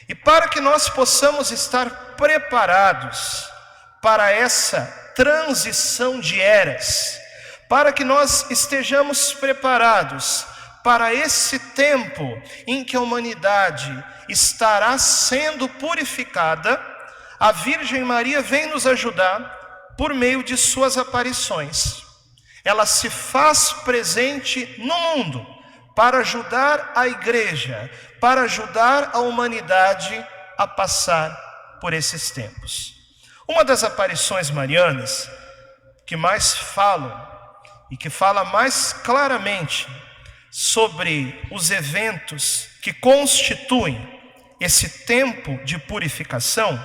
E para que nós possamos estar preparados para essa transição de eras, para que nós estejamos preparados para esse tempo em que a humanidade estará sendo purificada, a Virgem Maria vem nos ajudar por meio de suas aparições. Ela se faz presente no mundo para ajudar a igreja, para ajudar a humanidade a passar por esses tempos. Uma das aparições marianas que mais falam e que fala mais claramente sobre os eventos que constituem esse tempo de purificação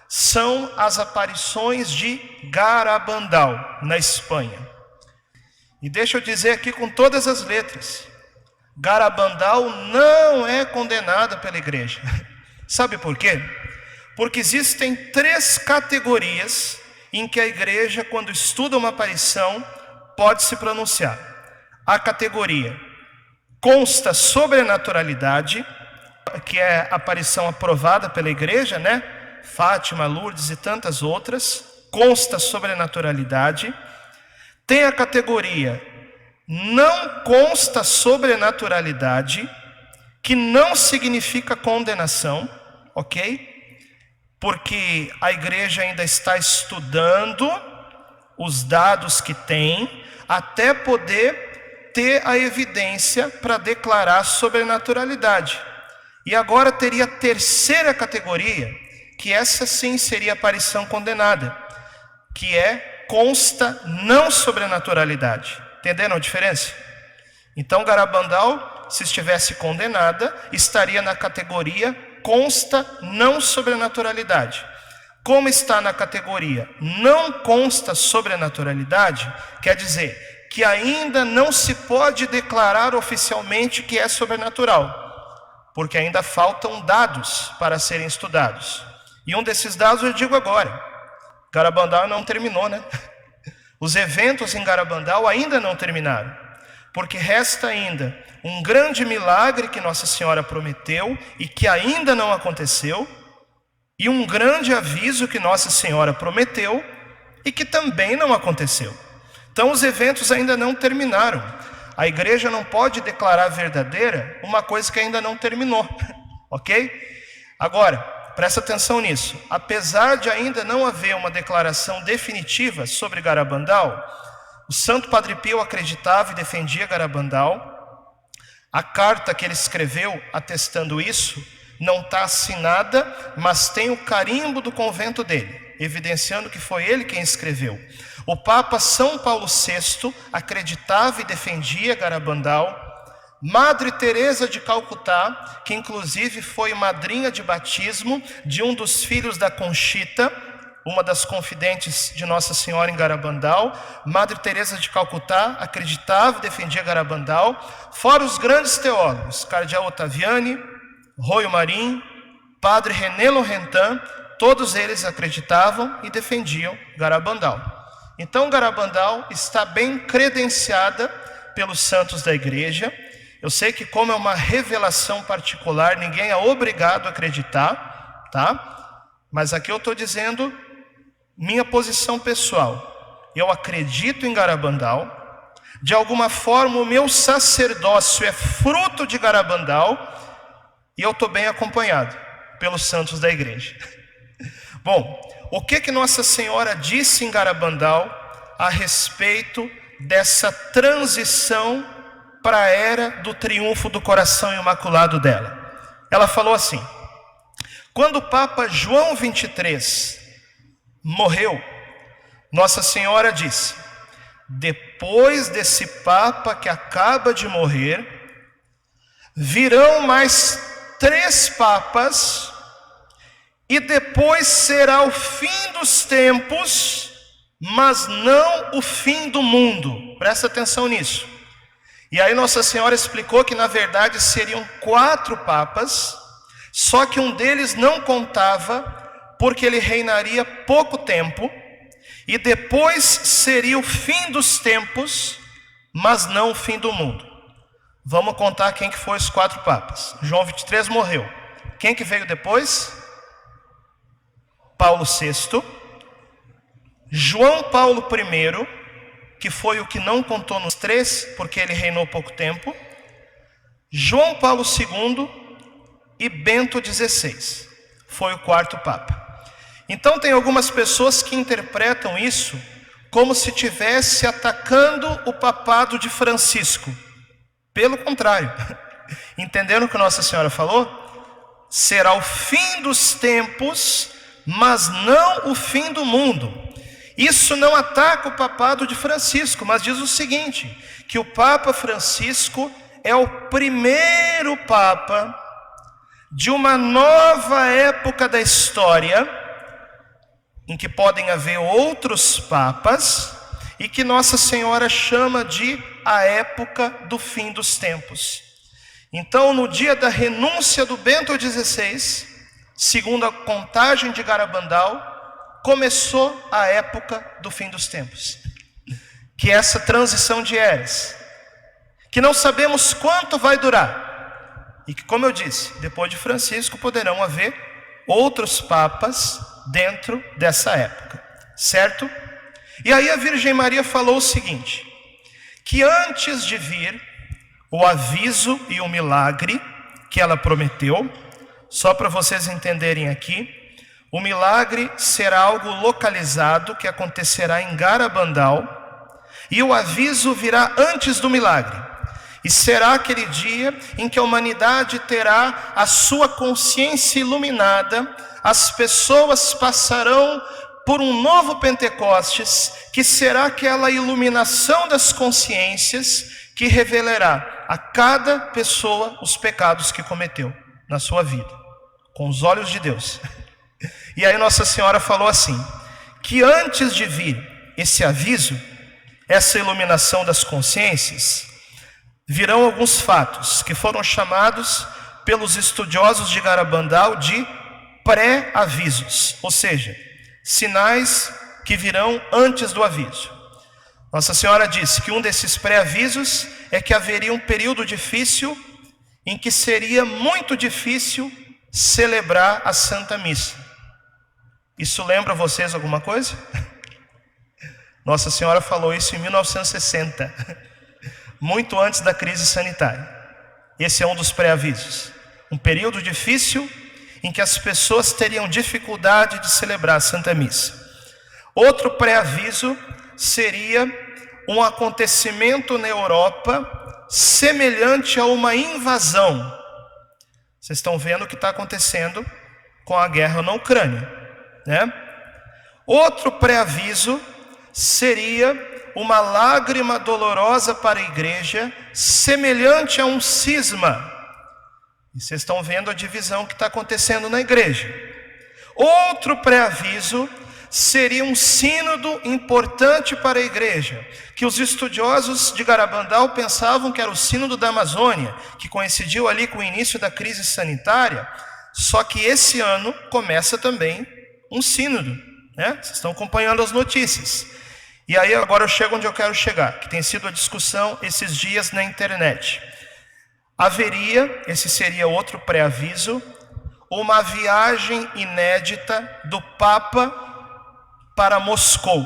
são as aparições de Garabandal, na Espanha. E deixa eu dizer aqui com todas as letras, Garabandal não é condenada pela igreja. Sabe por quê? Porque existem 3 categorias em que a igreja, quando estuda uma aparição, pode se pronunciar. A categoria consta sobrenaturalidade, que é a aparição aprovada pela igreja, né? Fátima, Lourdes e tantas outras, consta sobrenaturalidade. Tem a categoria não consta sobrenaturalidade, que não significa condenação, ok? Porque a igreja ainda está estudando os dados que tem, até poder ter a evidência para declarar sobrenaturalidade. E agora teria a terceira categoria, que essa sim seria a aparição condenada, que é consta não sobrenaturalidade. Entenderam a diferença? Então Garabandal, se estivesse condenada, estaria na categoria consta não sobrenaturalidade. Como está na categoria não consta sobrenaturalidade, quer dizer que ainda não se pode declarar oficialmente que é sobrenatural, porque ainda faltam dados para serem estudados. E um desses dados eu digo agora. Garabandal não terminou, né? Os eventos em Garabandal ainda não terminaram, porque resta ainda um grande milagre que Nossa Senhora prometeu e que ainda não aconteceu, e um grande aviso que Nossa Senhora prometeu e que também não aconteceu. Então os eventos ainda não terminaram. A igreja não pode declarar verdadeira uma coisa que ainda não terminou, ok? Agora, presta atenção nisso. Apesar de ainda não haver uma declaração definitiva sobre Garabandal, o Santo Padre Pio acreditava e defendia Garabandal. A carta que ele escreveu atestando isso não está assinada, mas tem o carimbo do convento dele, evidenciando que foi ele quem escreveu. O Papa São Paulo VI acreditava e defendia Garabandal. Madre Teresa de Calcutá, que inclusive foi madrinha de batismo de um dos filhos da Conchita, uma das confidentes de Nossa Senhora em Garabandal. Madre Teresa de Calcutá acreditava e defendia Garabandal, fora os grandes teólogos, Cardeal Ottaviani, Royo Marim, Padre René Laurentin, todos eles acreditavam e defendiam Garabandal. Então Garabandal está bem credenciada pelos santos da igreja. Eu sei que como é uma revelação particular, ninguém é obrigado a acreditar, tá? Mas aqui eu estou dizendo minha posição pessoal. Eu acredito em Garabandal. De alguma forma o meu sacerdócio é fruto de Garabandal. E eu estou bem acompanhado pelos santos da igreja. Bom, o que Nossa Senhora disse em Garabandal a respeito dessa transição para a era do triunfo do coração imaculado dela? Ela falou assim: quando o Papa João 23 morreu, Nossa Senhora disse: depois desse Papa que acaba de morrer, virão mais 3 papas, e depois será o fim dos tempos, mas não o fim do mundo. Presta atenção nisso. E aí Nossa Senhora explicou que na verdade seriam 4 papas, só que um deles não contava, porque ele reinaria pouco tempo, e depois seria o fim dos tempos, mas não o fim do mundo. Vamos contar quem que foi os 4 papas. João 23 morreu. Quem que veio depois? Paulo VI, João Paulo I, que foi o que não contou nos 3, porque ele reinou pouco tempo, João Paulo II e Bento XVI, foi o 4º Papa. Então tem algumas pessoas que interpretam isso como se estivesse atacando o papado de Francisco. Pelo contrário, entenderam o que Nossa Senhora falou? Será o fim dos tempos, mas não o fim do mundo. Isso não ataca o papado de Francisco, mas diz o seguinte, que o Papa Francisco é o primeiro Papa de uma nova época da história, em que podem haver outros papas, e que Nossa Senhora chama de a época do fim dos tempos. Então, no dia da renúncia do Bento XVI, segundo a contagem de Garabandal, começou a época do fim dos tempos, que é essa transição de eras, que não sabemos quanto vai durar, e que, como eu disse, depois de Francisco poderão haver outros papas dentro dessa época, certo? E aí a Virgem Maria falou o seguinte, que antes de vir o aviso e o milagre que ela prometeu, só para vocês entenderem aqui, o milagre será algo localizado que acontecerá em Garabandal, e o aviso virá antes do milagre. E será aquele dia em que a humanidade terá a sua consciência iluminada, as pessoas passarão por um novo Pentecostes, que será aquela iluminação das consciências que revelará a cada pessoa os pecados que cometeu na sua vida, com os olhos de Deus. E aí Nossa Senhora falou assim, que antes de vir esse aviso, essa iluminação das consciências, virão alguns fatos que foram chamados pelos estudiosos de Garabandal de pré-avisos, ou seja, sinais que virão antes do aviso. Nossa Senhora disse que um desses pré-avisos é que haveria um período difícil em que seria muito difícil celebrar a Santa Missa. Isso lembra vocês alguma coisa? Nossa Senhora falou isso em 1960, muito antes da crise sanitária. Esse é um dos pré-avisos. Um período difícil em que as pessoas teriam dificuldade de celebrar a Santa Missa. Outro pré-aviso seria um acontecimento na Europa semelhante a uma invasão. Vocês estão vendo o que está acontecendo com a guerra na Ucrânia, né? Outro pré-aviso seria uma lágrima dolorosa para a igreja, semelhante a um cisma. E vocês estão vendo a divisão que está acontecendo na igreja. Outro pré-aviso seria um sínodo importante para a igreja, que os estudiosos de Garabandal pensavam que era o sínodo da Amazônia, que coincidiu ali com o início da crise sanitária, só que esse ano começa também um sínodo, né? Vocês estão acompanhando as notícias. E aí agora eu chego onde eu quero chegar, que tem sido a discussão esses dias na internet. Haveria, esse seria outro pré-aviso, uma viagem inédita do Papa para Moscou,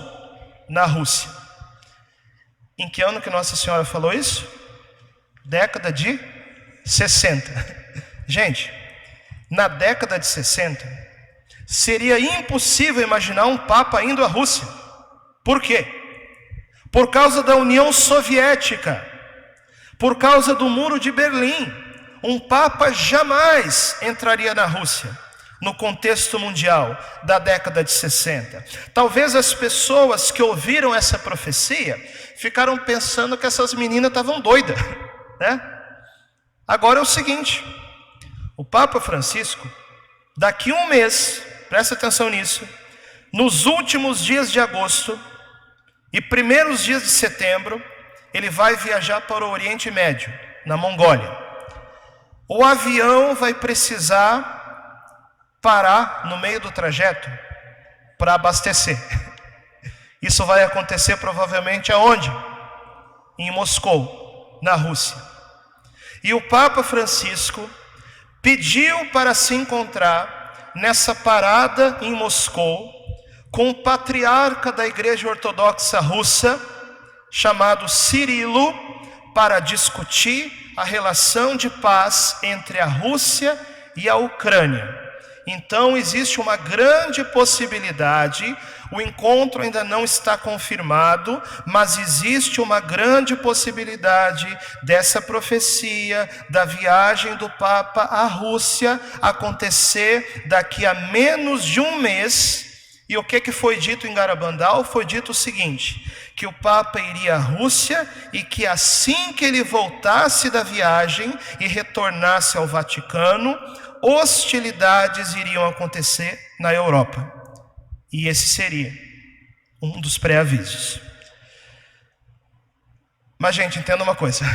na Rússia. Em que ano que Nossa Senhora falou isso? Década de 60. Gente, na década de 60, seria impossível imaginar um Papa indo à Rússia. Por quê? Por causa da União Soviética, por causa do Muro de Berlim. Um Papa jamais entraria na Rússia, no contexto mundial da década de 60. Talvez as pessoas que ouviram essa profecia ficaram pensando que essas meninas estavam doidas, né? Agora é o seguinte, o Papa Francisco, daqui a um mês, presta atenção nisso, nos últimos dias de agosto e primeiros dias de setembro, ele vai viajar para o Oriente Médio, na Mongólia. O avião vai precisar parar no meio do trajeto para abastecer. Isso vai acontecer provavelmente aonde? Em Moscou, na Rússia. E o Papa Francisco pediu para se encontrar nessa parada em Moscou com o patriarca da Igreja Ortodoxa Russa, chamado Cirilo, para discutir a relação de paz entre a Rússia e a Ucrânia. Então existe uma grande possibilidade, o encontro ainda não está confirmado, mas existe uma grande possibilidade dessa profecia da viagem do Papa à Rússia acontecer daqui a menos de um mês. E o que foi dito em Garabandal? Foi dito o seguinte, que o Papa iria à Rússia e que assim que ele voltasse da viagem e retornasse ao Vaticano, hostilidades iriam acontecer na Europa. E esse seria um dos pré-avisos. Mas, gente, entenda uma coisa.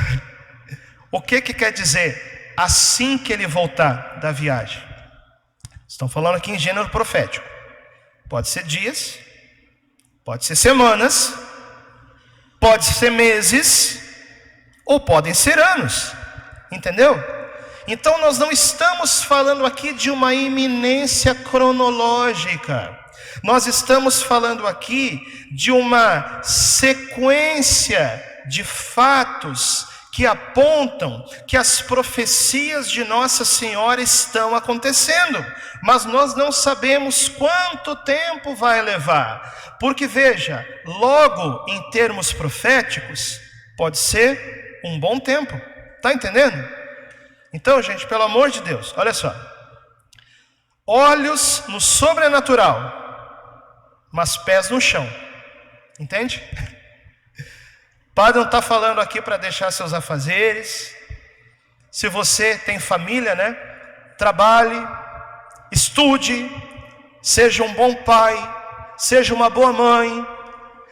O que quer dizer assim que ele voltar da viagem? Estão falando aqui em gênero profético. Pode ser dias, pode ser semanas, pode ser meses, ou podem ser anos. Entendeu? Então nós não estamos falando aqui de uma iminência cronológica. Nós estamos falando aqui de uma sequência de fatos que apontam que as profecias de Nossa Senhora estão acontecendo. Mas nós não sabemos quanto tempo vai levar. Porque veja, logo em termos proféticos, pode ser um bom tempo. Está entendendo? Então, gente, pelo amor de Deus, olha só. Olhos no sobrenatural, mas pés no chão. Entende? O padre não está falando aqui para deixar seus afazeres. Se você tem família, né? Trabalhe, estude, seja um bom pai, seja uma boa mãe,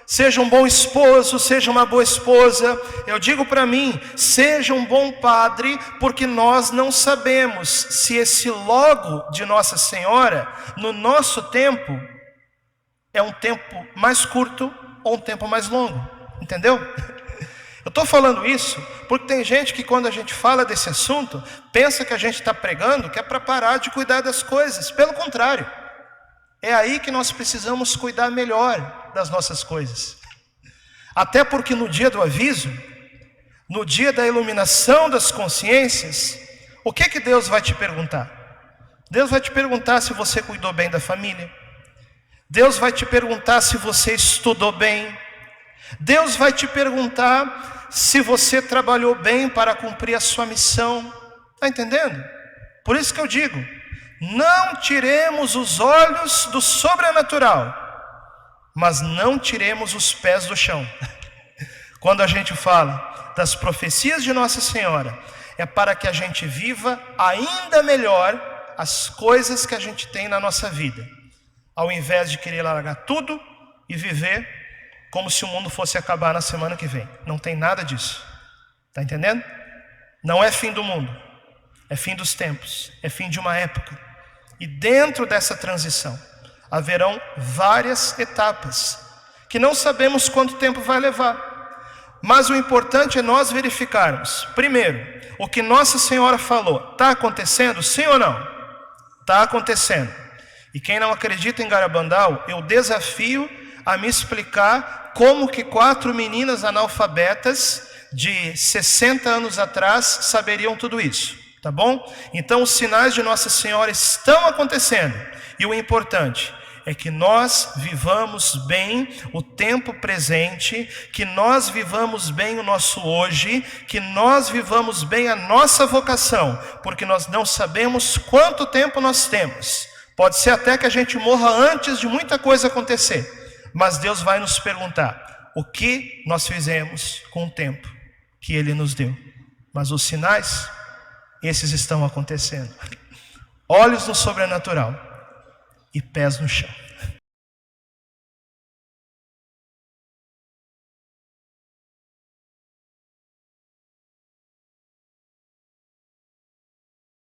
seja um bom esposo, seja uma boa esposa. Eu digo para mim, seja um bom padre, porque nós não sabemos se esse logo de Nossa Senhora, no nosso tempo, é um tempo mais curto ou um tempo mais longo. Entendeu? Eu estou falando isso porque tem gente que quando a gente fala desse assunto, pensa que a gente está pregando que é para parar de cuidar das coisas. Pelo contrário, é aí que nós precisamos cuidar melhor das nossas coisas. Até porque no dia do aviso, no dia da iluminação das consciências, o que Deus vai te perguntar? Deus vai te perguntar se você cuidou bem da família. Deus vai te perguntar se você estudou bem. Deus vai te perguntar se você trabalhou bem para cumprir a sua missão. Está entendendo? Por isso que eu digo, não tiremos os olhos do sobrenatural, mas não tiremos os pés do chão. Quando a gente fala das profecias de Nossa Senhora, é para que a gente viva ainda melhor as coisas que a gente tem na nossa vida, ao invés de querer largar tudo e viver como se o mundo fosse acabar na semana que vem. Não tem nada disso. Está entendendo? Não é fim do mundo, é fim dos tempos, é fim de uma época. E dentro dessa transição haverão várias etapas que não sabemos quanto tempo vai levar. Mas o importante é nós verificarmos, primeiro, o que Nossa Senhora falou. Está acontecendo? Sim ou não? Está acontecendo. E quem não acredita em Garabandal, eu desafio a me explicar como que 4 meninas analfabetas de 60 anos atrás saberiam tudo isso, tá bom? Então os sinais de Nossa Senhora estão acontecendo, e o importante é que nós vivamos bem o tempo presente, que nós vivamos bem o nosso hoje, que nós vivamos bem a nossa vocação, porque nós não sabemos quanto tempo nós temos. Pode ser até que a gente morra antes de muita coisa acontecer. Mas Deus vai nos perguntar o que nós fizemos com o tempo que Ele nos deu. Mas os sinais, esses estão acontecendo. Olhos no sobrenatural e pés no chão.